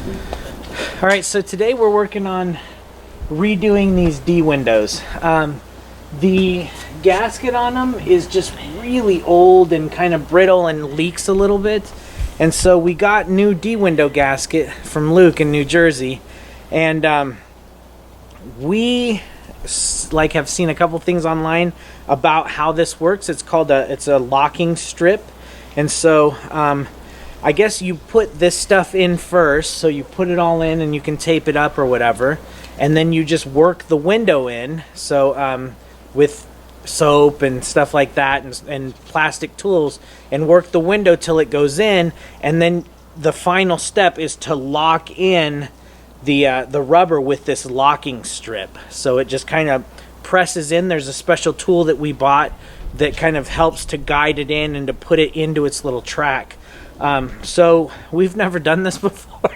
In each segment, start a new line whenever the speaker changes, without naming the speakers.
All right, so today we're working on redoing these D windows. The gasket on them is just really old and kind of brittle and leaks a little bit. And so we got new D window gasket from Luke in New Jersey. And we have seen a couple things online about how this works. It's called it's a locking strip. And so I guess you put this stuff in first, so you put it all in and you can tape it up or whatever, and then you just work the window in, so with soap and stuff like that and plastic tools, and work the window till it goes in, and then the final step is to lock in the rubber with this locking strip, so it just kind of presses in. There's a special tool that we bought that kind of helps to guide it in and to put it into its little track. So we've never done this before,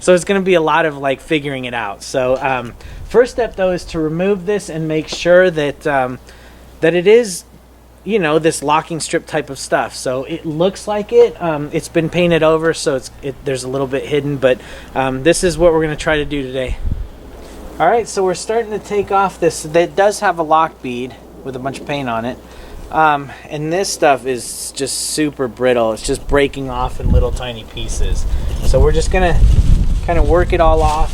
so it's going to be a lot of like figuring it out. So first step though is to remove this and make sure that that it is, you know, this locking strip type of stuff. So it looks like it. It's been painted over, so there's a little bit hidden, but this is what we're going to try to do today. All right, so we're starting to take off this. That does have a lock bead with a bunch of paint on it. And this stuff is just super brittle. It's just breaking off in little tiny pieces. So we're just gonna kind of work it all off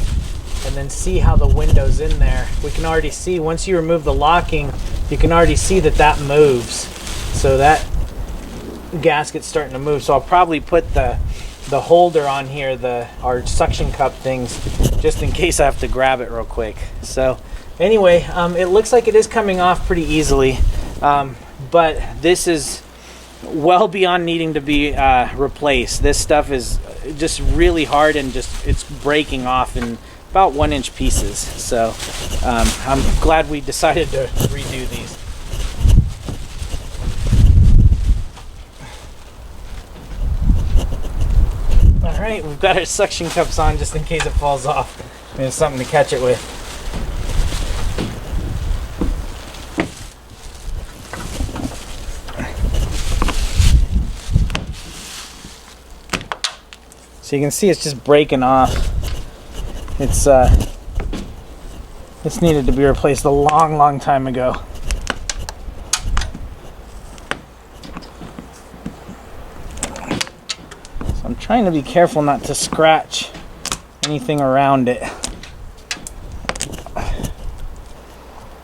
and then see how the window's in there. We can already see, once you remove the locking, you can already see that that moves. So that gasket's starting to move. So I'll probably put the holder on here, our suction cup things, just in case I have to grab it real quick. So anyway, it looks like it is coming off pretty easily. But this is well beyond needing to be replaced. This stuff is just really hard and it's breaking off in about 1-inch pieces. So I'm glad we decided to redo these. All right, we've got our suction cups on just in case it falls off. There's something to catch it with. So you can see it's just breaking off. It's needed to be replaced a long time ago. So I'm trying to be careful not to scratch anything around it.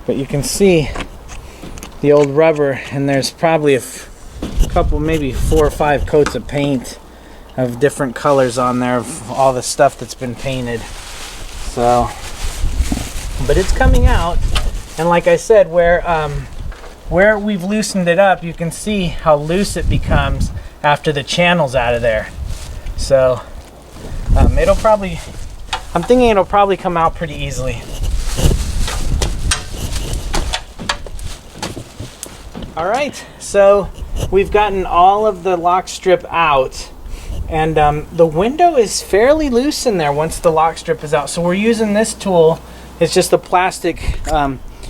But you can see the old rubber, and there's probably a couple, maybe 4 or 5 coats of paint of different colors on there of all the stuff that's been painted. So, but it's coming out, and like I said, where we've loosened it up, you can see how loose it becomes after the channel's out of there. So I'm thinking it'll probably come out pretty easily. All right, so we've gotten all of the lock strip out. And the window is fairly loose in there once the lock strip is out. So we're using this tool. It's just a plastic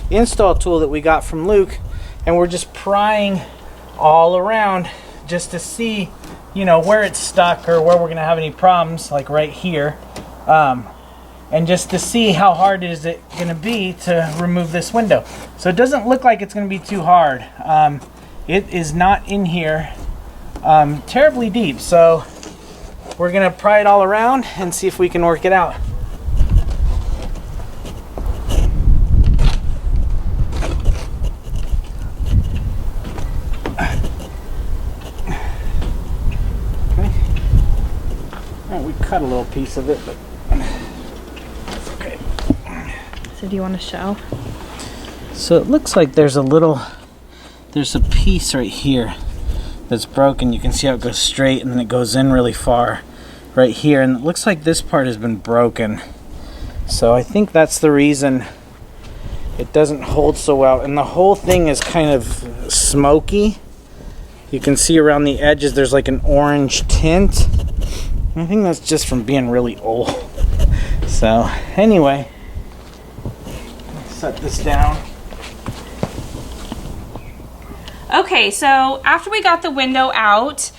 install tool that we got from Luke. And we're just prying all around just to see, you know, where it's stuck or where we're going to have any problems, like right here. And just to see how hard is it going to be to remove this window. So it doesn't look like it's going to be too hard. It is not in here terribly deep. So we're gonna pry it all around and see if we can work it out. Okay. All right, we cut a little piece of it, but it's okay.
So do you want to show?
So it looks like there's a piece right here that's broken. You can see how it goes straight and then it goes in really far right here, and it looks like this part has been broken. So I think that's the reason it doesn't hold so well, and the whole thing is kind of smoky. You can see around the edges there's like an orange tint. I think that's just from being really old. So anyway, set this down.
Okay, so after we got the window out,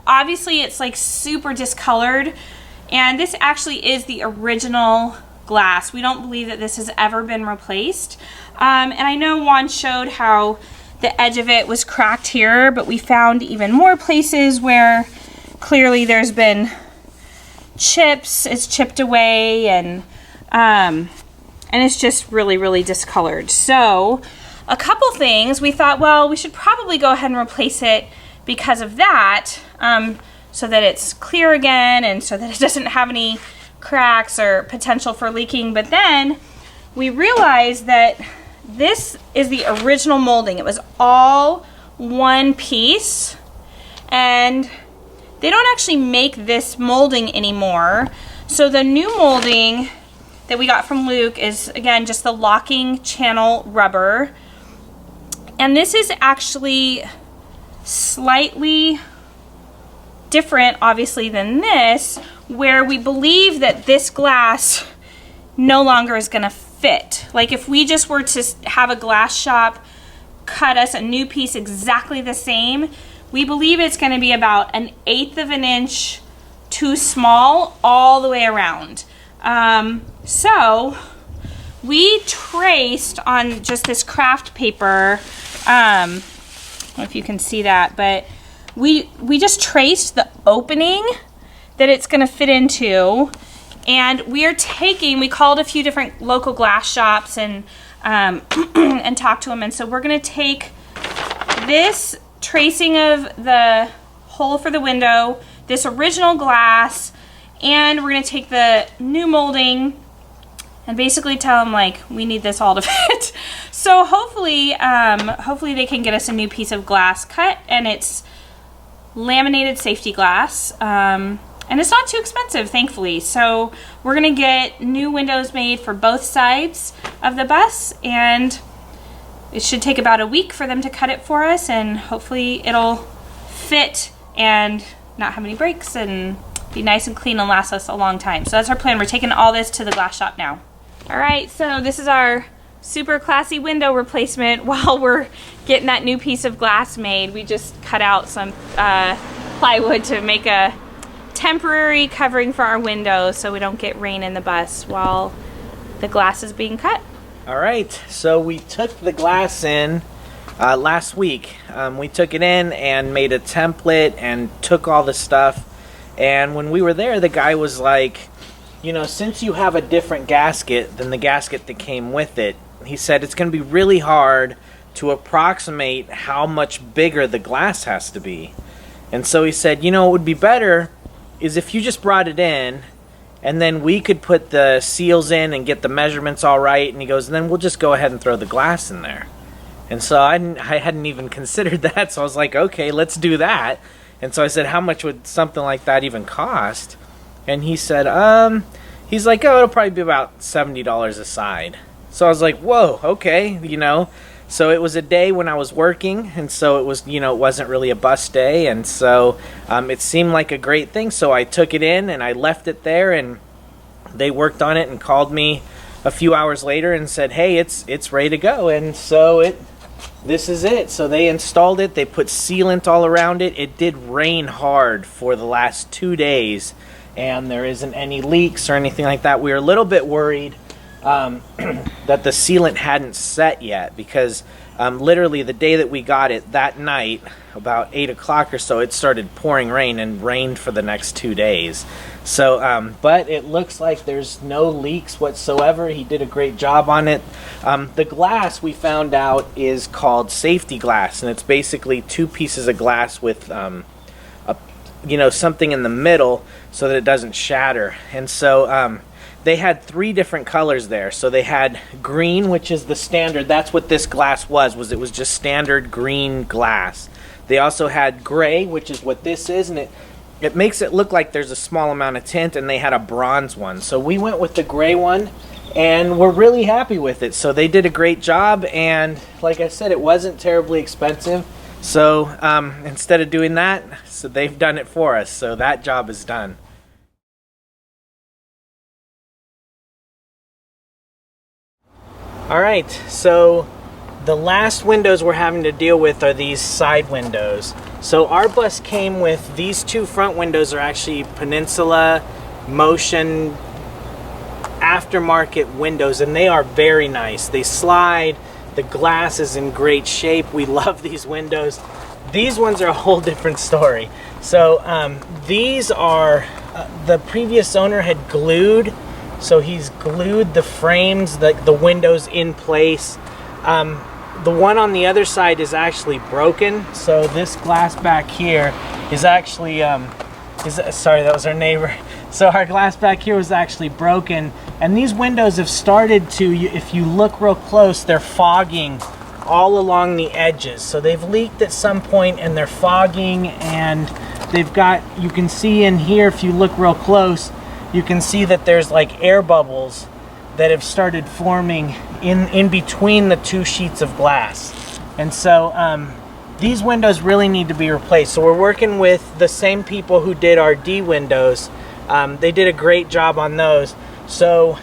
obviously it's like super discolored, And this actually is the original glass. We don't believe that this has ever been replaced. And I know Juan showed how the edge of it was cracked here, but we found even more places where clearly there's been chips, it's chipped away, and it's just really, really discolored. So a couple things, we thought, well, we should probably go ahead and replace it because of that, so that it's clear again and so that it doesn't have any cracks or potential for leaking. But then we realized that this is the original molding. It was all one piece, and they don't actually make this molding anymore. So the new molding that we got from Luke is, again, just the locking channel rubber. And this is actually slightly different, obviously, than this, where we believe that this glass no longer is gonna fit. Like if we just were to have a glass shop cut us a new piece exactly the same, we believe it's gonna be about 1/8 of an inch too small all the way around. So we traced on just this craft paper, I don't know if you can see that, but we just traced the opening that it's gonna fit into, and we called a few different local glass shops and and talked to them. And so we're gonna take this tracing of the hole for the window, this original glass, and we're gonna take the new molding and basically tell them, like, we need this all to fit. So hopefully they can get us a new piece of glass cut, and it's laminated safety glass, and it's not too expensive, thankfully. So we're gonna get new windows made for both sides of the bus, and it should take about a week for them to cut it for us, and hopefully it'll fit and not have any breaks and be nice and clean and last us a long time. So that's our plan. We're taking all this to the glass shop now. All right, so this is our super classy window replacement. While we're getting that new piece of glass made, we just cut out some plywood to make a temporary covering for our windows so we don't get rain in the bus while the glass is being cut.
All right, so we took the glass in last week. We took it in and made a template and took all the stuff. And when we were there, the guy was like, you know, since you have a different gasket than the gasket that came with it, he said it's going to be really hard to approximate how much bigger the glass has to be. And so he said, you know, what would be better is if you just brought it in, and then we could put the seals in and get the measurements all right. And he goes, and then we'll just go ahead and throw the glass in there. And so I hadn't even considered that. So I was like, okay, let's do that. And so I said, how much would something like that even cost? And he said, he's like, oh, it'll probably be about $70 a side. So I was like, whoa, okay, you know. So it was a day when I was working, and so it was, you know, it wasn't really a bus day, and so it seemed like a great thing. So I took it in and I left it there, and they worked on it and called me a few hours later and said, hey, it's ready to go. And so this is it. So they installed it. They put sealant all around it. It did rain hard for the last 2 days, and there isn't any leaks or anything like that. We were a little bit worried that the sealant hadn't set yet, because literally the day that we got it, that night, about 8 o'clock or so, it started pouring rain and rained for the next 2 days. So, but it looks like there's no leaks whatsoever. He did a great job on it. The glass, we found out, is called safety glass, and it's basically 2 pieces of glass with something in the middle so that it doesn't shatter. And so they had 3 different colors there. So they had green, which is the standard. That's what this glass was it was just standard green glass. They also had gray, which is what this is, and it makes it look like there's a small amount of tint, and they had a bronze one. So we went with the gray one, and we're really happy with it. So they did a great job, and like I said, it wasn't terribly expensive. So instead of doing that, so they've done it for us. So that job is done. All right, so the last windows we're having to deal with are these side windows. So our bus came with these 2 front windows are actually Peninsula motion aftermarket windows, and they are very nice. They slide, the glass is in great shape. We love these windows. These ones are a whole different story. So these are the previous owner had glued, so he's glued the frames, the windows in place. The one on the other side is actually broken, so this glass back here is actually sorry, that was our neighbor. So our glass back here was actually broken, and these windows have started to, if you look real close, they're fogging all along the edges. So they've leaked at some point and they're fogging, and they've got, you can see in here, if you look real close, you can see that there's like air bubbles that have started forming in between the two sheets of glass. And so these windows really need to be replaced. So we're working with the same people who did our D windows. They did a great job on those. So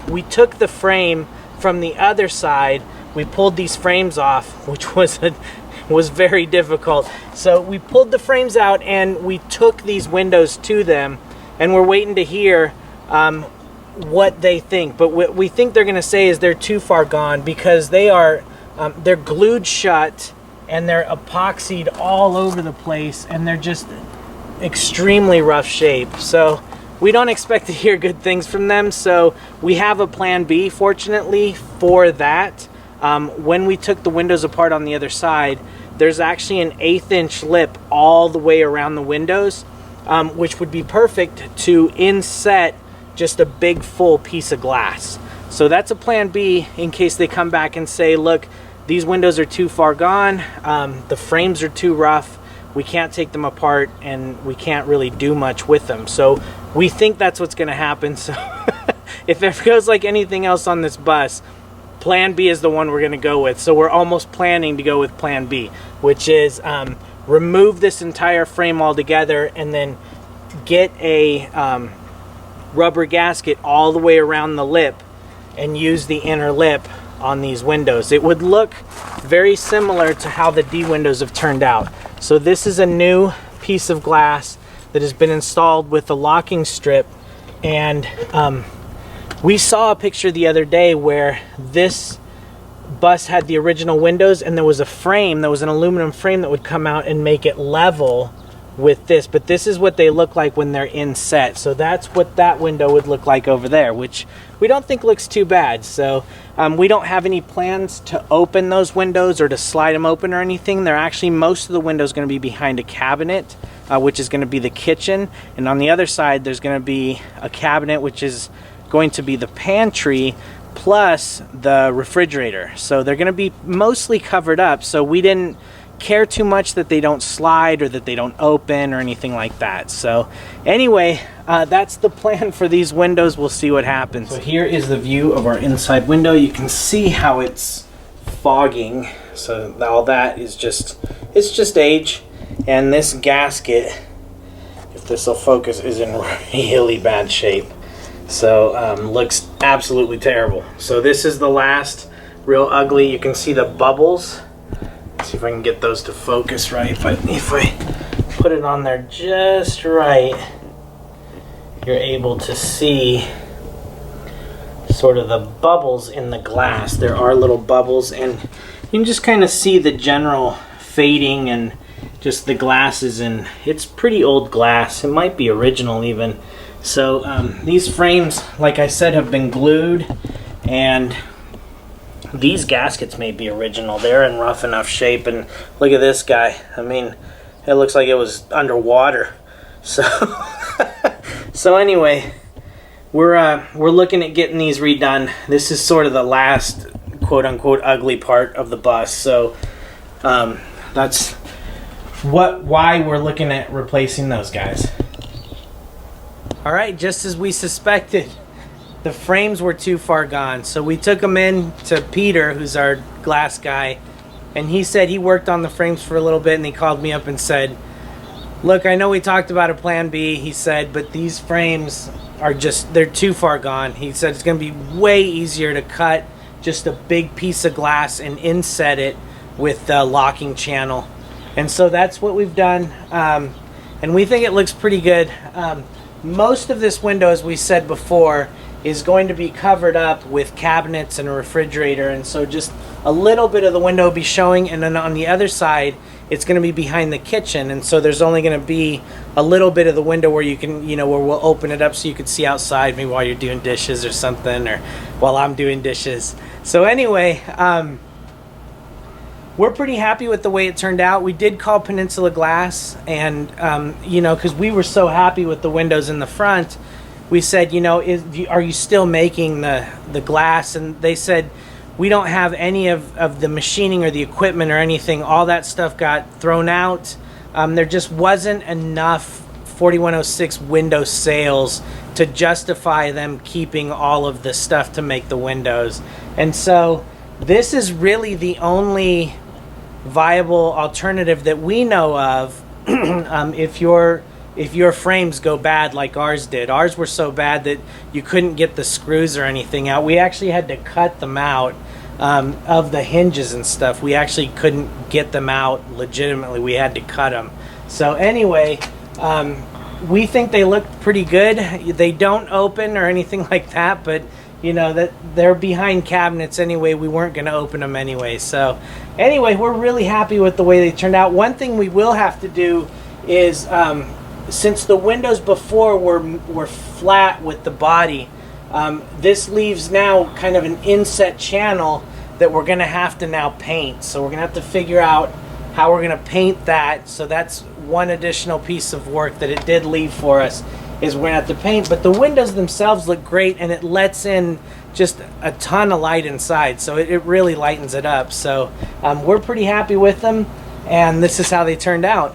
we took the frame from the other side, we pulled these frames off, which was very difficult. So we pulled the frames out and we took these windows to them, and we're waiting to hear what they think. But what we think they're gonna say is they're too far gone, because they are they're glued shut and they're epoxied all over the place, and they're just extremely rough shape. So we don't expect to hear good things from them. So we have a plan B, fortunately, for that. When we took the windows apart on the other side, there's actually an 1/8 inch lip all the way around the windows, which would be perfect to inset just a big full piece of glass. So that's a plan B in case they come back and say, look, these windows are too far gone, the frames are too rough, we can't take them apart, and we can't really do much with them. So we think that's what's going to happen. So if it goes like anything else on this bus, plan B is the one we're going to go with. So we're almost planning to go with plan B, which is remove this entire frame altogether and then get a rubber gasket all the way around the lip and use the inner lip on these windows. It would look very similar to how the D windows have turned out. So this is a new piece of glass that has been installed with a locking strip, and we saw a picture the other day where this bus had the original windows, and there was a frame, there was an aluminum frame that would come out and make it level with this. But this is what they look like when they're inset. So that's what that window would look like over there, which we don't think looks too bad. So we don't have any plans to open those windows or to slide them open or anything. They're actually, most of the windows going to be behind a cabinet, which is going to be the kitchen, and on the other side there's going to be a cabinet which is going to be the pantry plus the refrigerator. So they're going to be mostly covered up, so we didn't care too much that they don't slide or that they don't open or anything like that. So anyway, that's the plan for these windows. We'll see what happens. So here is the view of our inside window. You can see how it's fogging. So all that is just, it's just age. And this gasket, if this will focus, is in really bad shape. So looks absolutely terrible. So this is the last real ugly. You can see the bubbles. Let's see if I can get those to focus right. If I put it on there just right, you're able to see sort of the bubbles in the glass. There are little bubbles, and you can just kind of see the general fading and just the glasses, and it's pretty old glass. It might be original even. So these frames, like I said, have been glued, and these gaskets may be original. They're in rough enough shape, and look at this guy. I mean, it looks like it was underwater. So so anyway, we're looking at getting these redone. This is sort of the last quote-unquote ugly part of the bus. So that's why we're looking at replacing those guys. All right, just as we suspected, the frames were too far gone. So we took them in to Peter, who's our glass guy, and he said he worked on the frames for a little bit, and he called me up and said, look, I know we talked about a plan B, he said, but these frames are just, they're too far gone. He said it's gonna be way easier to cut just a big piece of glass and inset it with the locking channel. And so that's what we've done, and we think it looks pretty good. most of this window, as we said before, is going to be covered up with cabinets and a refrigerator, and so just a little bit of the window will be showing, and then on the other side it's going to be behind the kitchen, and so there's only going to be a little bit of the window where you can, you know, where we'll open it up so you can see outside maybe while you're doing dishes or something, or while I'm doing dishes. So anyway, we're pretty happy with the way it turned out. We did call Peninsula Glass, and you know, because we were so happy with the windows in the front, we said, you know, are you still making the glass? And they said, we don't have any of the machining or the equipment or anything. All that stuff got thrown out. There just wasn't enough 4106 window sales to justify them keeping all of the stuff to make the windows. And so this is really the only viable alternative that we know of. If your frames go bad like ours did. Ours were so bad that you couldn't get the screws or anything out. We actually had to cut them out of the hinges and stuff. We actually couldn't get them out legitimately. We had to cut them. So anyway, we think they look pretty good. They don't open or anything like that, but you know that they're behind cabinets anyway. We weren't going to open them anyway. So anyway, we're really happy with the way they turned out. One thing we will have to do is, since the windows before were flat with the body, this leaves now kind of an inset channel that we're going to have to now paint. So we're going to have to figure out how we're going to paint that. So that's one additional piece of work that it did leave for us, is we're going to have to paint. But the windows themselves look great, and it lets in just a ton of light inside. So it really lightens it up. So we're pretty happy with them, and this is how they turned out.